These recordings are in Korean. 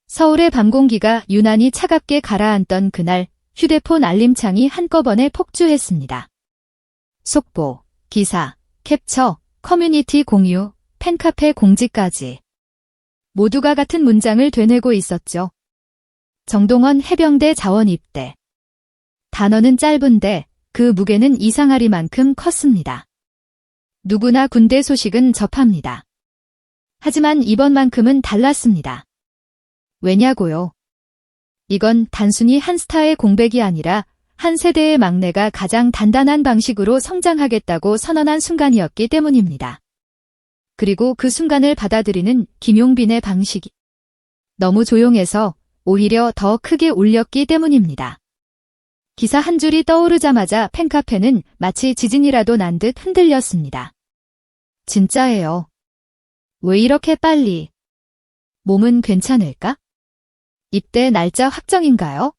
서울의 밤 공기가 유난히 차갑게 가라앉던 그날 휴대폰 알림창이 한꺼번에 폭주했습니다. 속보, 기사, 캡처, 커뮤니티 공유, 팬카페 공지까지. 모두가 같은 문장을 되뇌고 있었죠. 정동원 해병대 자원 입대. 단어는 짧은데 그 무게는 이상하리만큼 컸습니다. 누구나 군대 소식은 접합니다. 하지만 이번만큼은 달랐습니다. 왜냐고요? 이건 단순히 한 스타의 공백이 아니라 한 세대의 막내가 가장 단단한 방식으로 성장하겠다고 선언한 순간이었기 때문입니다. 그리고 그 순간을 받아들이는 김용빈의 방식이 너무 조용해서 오히려 더 크게 울렸기 때문입니다. 기사 한 줄이 떠오르자마자 팬카페는 마치 지진이라도 난 듯 흔들렸습니다. 진짜예요. 왜 이렇게 빨리? 몸은 괜찮을까? 입대 날짜 확정인가요?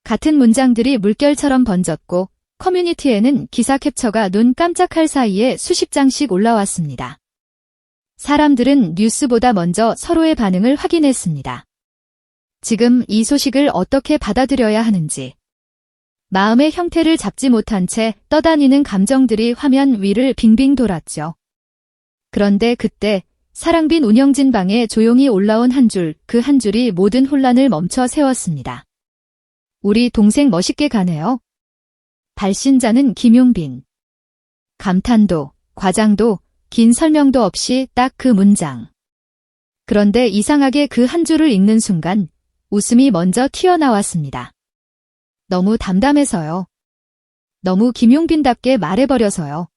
같은 문장들이 물결처럼 번졌고 커뮤니티에는 기사 캡처가 눈 깜짝할 사이에 수십 장씩 올라왔습니다. 사람들은 뉴스보다 먼저 서로의 반응을 확인했습니다. 지금 이 소식을 어떻게 받아들여야 하는지. 마음의 형태를 잡지 못한 채 떠다니는 감정들이 화면 위를 빙빙 돌았죠. 그런데 그때 사랑빈 운영진 방에 조용히 올라온 한 줄, 그 한 줄이 모든 혼란을 멈춰 세웠습니다. 우리 동생 멋있게 가네요. 발신자는 김용빈. 감탄도, 과장도, 긴 설명도 없이 딱 그 문장. 그런데 이상하게 그 한 줄을 읽는 순간 웃음이 먼저 튀어나왔습니다. 너무 담담해서요. 너무 김용빈답게 말해버려서요.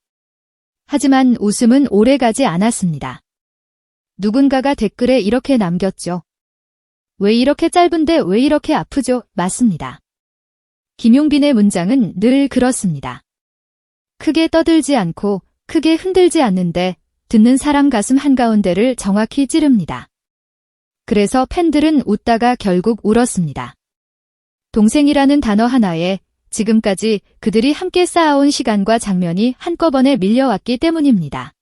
하지만 웃음은 오래가지 않았습니다. 누군가가 댓글에 이렇게 남겼죠. 왜 이렇게 짧은데 왜 이렇게 아프죠? 맞습니다. 김용빈의 문장은 늘 그렇습니다. 크게 떠들지 않고 크게 흔들지 않는데 듣는 사람 가슴 한가운데를 정확히 찌릅니다. 그래서 팬들은 웃다가 결국 울었습니다. 동생이라는 단어 하나에 지금까지 그들이 함께 쌓아온 시간과 장면이 한꺼번에 밀려왔기 때문입니다.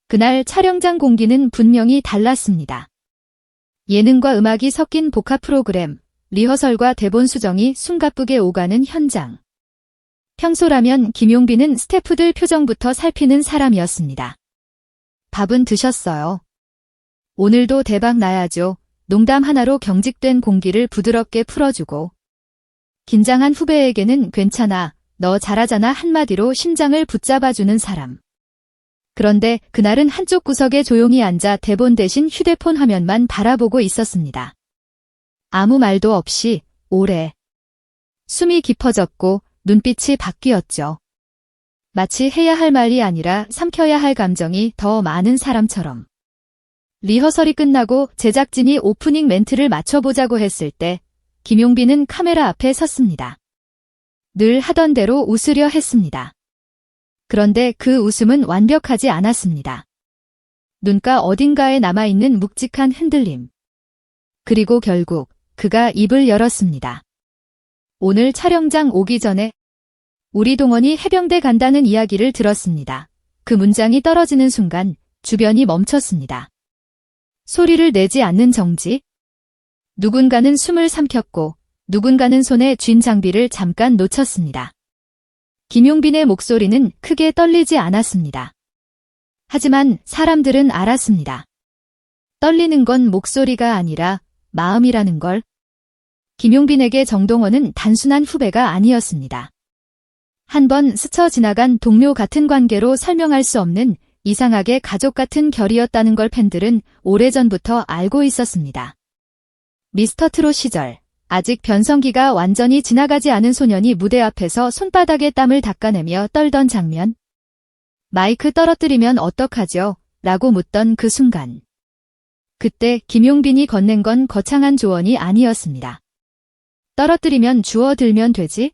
그날 촬영장 공기는 분명히 달랐습니다. 예능과 음악이 섞인 복합 프로그램, 리허설과 대본 수정이 숨가쁘게 오가는 현장. 평소라면 김용빈은 스태프들 표정부터 살피는 사람이었습니다. 밥은 드셨어요? 오늘도 대박 나야죠. 농담 하나로 경직된 공기를 부드럽게 풀어주고 긴장한 후배에게는 괜찮아, 너 잘하잖아 한마디로 심장을 붙잡아주는 사람. 그런데 그날은 한쪽 구석에 조용히 앉아 대본 대신 휴대폰 화면만 바라보고 있었습니다. 아무 말도 없이 오래. 숨이 깊어졌고 눈빛이 바뀌었죠. 마치 해야 할 말이 아니라 삼켜야 할 감정이 더 많은 사람처럼. 리허설이 끝나고 제작진이 오프닝 멘트를 맞춰보자고 했을 때 김용빈은 카메라 앞에 섰습니다. 늘 하던 대로 웃으려 했습니다. 그런데 그 웃음은 완벽하지 않았습니다. 눈가 어딘가에 남아있는 묵직한 흔들림. 그리고 결국 그가 입을 열었습니다. 오늘 촬영장 오기 전에 우리 동원이 해병대 간다는 이야기를 들었습니다. 그 문장이 떨어지는 순간 주변이 멈췄습니다. 소리를 내지 않는 정지. 누군가는 숨을 삼켰고 누군가는 손에 쥔 장비를 잠깐 놓쳤습니다. 김용빈의 목소리는 크게 떨리지 않았습니다. 하지만 사람들은 알았습니다. 떨리는 건 목소리가 아니라 마음이라는 걸. 김용빈에게 정동원은 단순한 후배가 아니었습니다. 한 번 스쳐 지나간 동료 같은 관계로 설명할 수 없는 이상하게 가족 같은 결이었다는 걸 팬들은 오래전부터 알고 있었습니다. 미스터트롯 시절 아직 변성기가 완전히 지나가지 않은 소년이 무대 앞에서 손바닥에 땀을 닦아내며 떨던 장면. 마이크 떨어뜨리면 어떡하죠? 라고 묻던 그 순간. 그때 김용빈이 건넨 건 거창한 조언이 아니었습니다. 떨어뜨리면 주워들면 되지?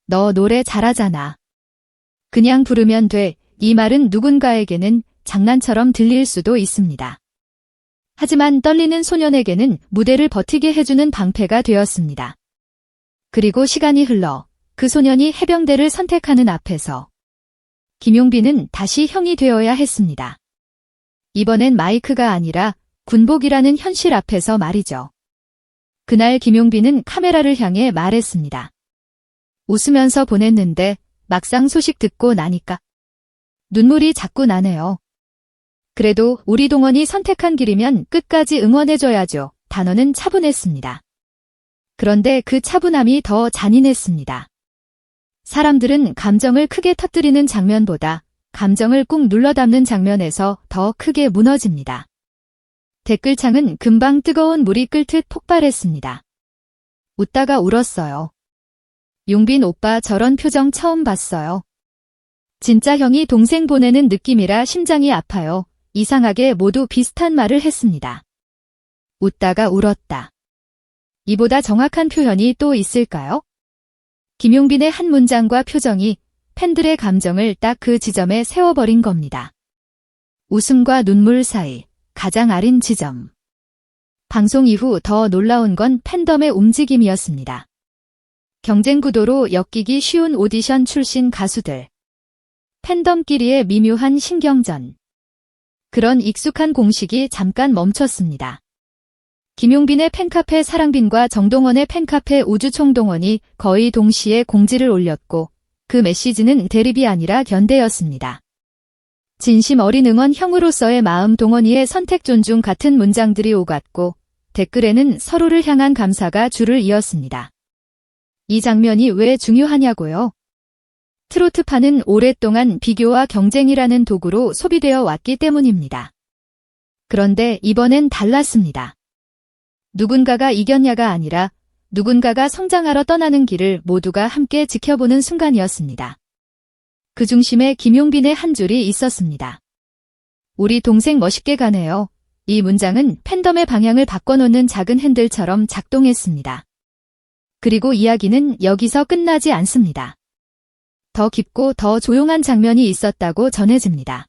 너 노래 잘하잖아. 그냥 부르면 돼. 이 말은 누군가에게는 장난처럼 들릴 수도 있습니다. 하지만 떨리는 소년에게는 무대를 버티게 해주는 방패가 되었습니다. 그리고 시간이 흘러 그 소년이 해병대를 선택하는 앞에서 김용빈은 다시 형이 되어야 했습니다. 이번엔 마이크가 아니라 군복이라는 현실 앞에서 말이죠. 그날 김용빈은 카메라를 향해 말했습니다. 웃으면서 보냈는데 막상 소식 듣고 나니까 눈물이 자꾸 나네요. 그래도 우리 동원이 선택한 길이면 끝까지 응원해줘야죠. 단어는 차분했습니다. 그런데 그 차분함이 더 잔인했습니다. 사람들은 감정을 크게 터뜨리는 장면보다 감정을 꾹 눌러 담는 장면에서 더 크게 무너집니다. 댓글창은 금방 뜨거운 물이 끓듯 폭발했습니다. 웃다가 울었어요. 용빈 오빠 저런 표정 처음 봤어요. 진짜 형이 동생 보내는 느낌이라 심장이 아파요. 이상하게 모두 비슷한 말을 했습니다. 웃다가 울었다. 이보다 정확한 표현이 또 있을까요? 김용빈의 한 문장과 표정이 팬들의 감정을 딱 그 지점에 세워버린 겁니다. 웃음과 눈물 사이 가장 아린 지점. 방송 이후 더 놀라운 건 팬덤의 움직임이었습니다. 경쟁 구도로 엮이기 쉬운 오디션 출신 가수들. 팬덤끼리의 미묘한 신경전. 그런 익숙한 공식이 잠깐 멈췄습니다. 김용빈의 팬카페 사랑빈과 정동원의 팬카페 우주총동원이 거의 동시에 공지를 올렸고 그 메시지는 대립이 아니라 견대였습니다. 진심 어린 응원 형으로서의 마음 동원이의 선택 존중 같은 문장들이 오갔고 댓글에는 서로를 향한 감사가 줄을 이었습니다. 이 장면이 왜 중요하냐고요? 트로트파는 오랫동안 비교와 경쟁이라는 도구로 소비되어 왔기 때문입니다. 그런데 이번엔 달랐습니다. 누군가가 이겼냐가 아니라 누군가가 성장하러 떠나는 길을 모두가 함께 지켜보는 순간이었습니다. 그 중심에 김용빈의 한 줄이 있었습니다. 우리 동생 멋있게 가네요. 이 문장은 팬덤의 방향을 바꿔놓는 작은 핸들처럼 작동했습니다. 그리고 이야기는 여기서 끝나지 않습니다. 더 깊고 더 조용한 장면이 있었다고 전해집니다.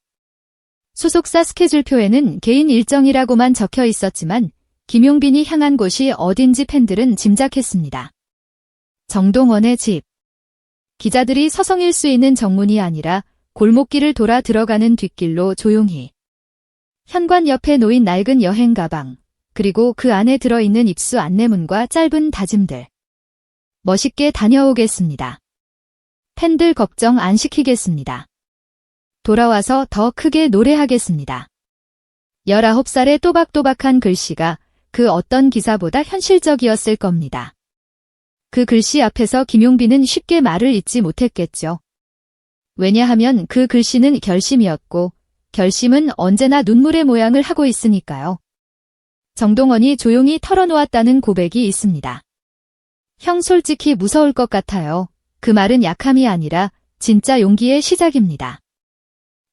소속사 스케줄표에는 개인 일정이라고만 적혀 있었지만 김용빈이 향한 곳이 어딘지 팬들은 짐작했습니다. 정동원의 집. 기자들이 서성일 수 있는 정문이 아니라 골목길을 돌아 들어가는 뒷길로 조용히. 현관 옆에 놓인 낡은 여행 가방, 그리고 그 안에 들어있는 입수 안내문과 짧은 다짐들. 멋있게 다녀오겠습니다. 팬들 걱정 안 시키겠습니다. 돌아와서 더 크게 노래하겠습니다. 19살의 또박또박한 글씨가 그 어떤 기사보다 현실적이었을 겁니다. 그 글씨 앞에서 김용빈은 쉽게 말을 잇지 못했겠죠. 왜냐하면 그 글씨는 결심이었고 결심은 언제나 눈물의 모양을 하고 있으니까요. 정동원이 조용히 털어놓았다는 고백이 있습니다. 형 솔직히 무서울 것 같아요. 그 말은 약함이 아니라 진짜 용기의 시작입니다.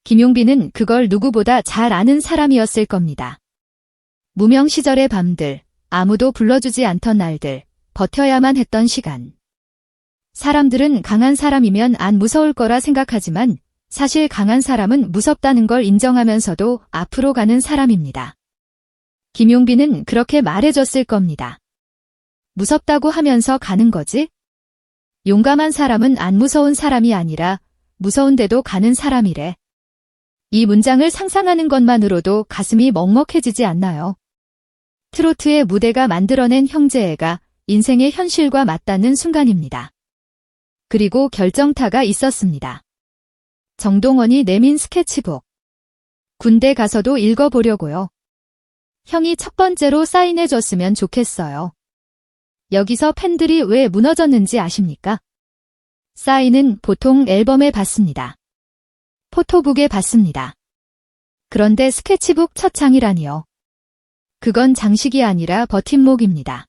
김용빈은 그걸 누구보다 잘 아는 사람이었을 겁니다. 무명 시절의 밤들, 아무도 불러주지 않던 날들, 버텨야만 했던 시간. 사람들은 강한 사람이면 안 무서울 거라 생각하지만 사실 강한 사람은 무섭다는 걸 인정하면서도 앞으로 가는 사람입니다. 김용빈은 그렇게 말해줬을 겁니다. 무섭다고 하면서 가는 거지? 용감한 사람은 안 무서운 사람이 아니라 무서운데도 가는 사람이래. 이 문장을 상상하는 것만으로도 가슴이 먹먹해지지 않나요? 트로트의 무대가 만들어낸 형제애가 인생의 현실과 맞닿는 순간입니다. 그리고 결정타가 있었습니다. 정동원이 내민 스케치북. 군대 가서도 읽어보려고요. 형이 첫 번째로 사인해줬으면 좋겠어요. 여기서 팬들이 왜 무너졌는지 아십니까? 사인은 보통 앨범에 받습니다. 포토북에 받습니다. 그런데 스케치북 첫 장이라니요. 그건 장식이 아니라 버팀목입니다.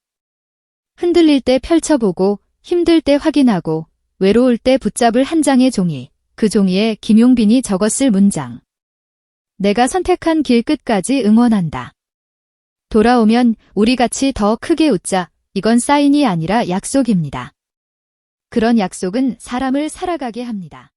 흔들릴 때 펼쳐보고 힘들 때 확인하고 외로울 때 붙잡을 한 장의 종이, 그 종이에 김용빈이 적었을 문장. 내가 선택한 길 끝까지 응원한다. 돌아오면 우리 같이 더 크게 웃자. 이건 사인이 아니라 약속입니다. 그런 약속은 사람을 살아가게 합니다.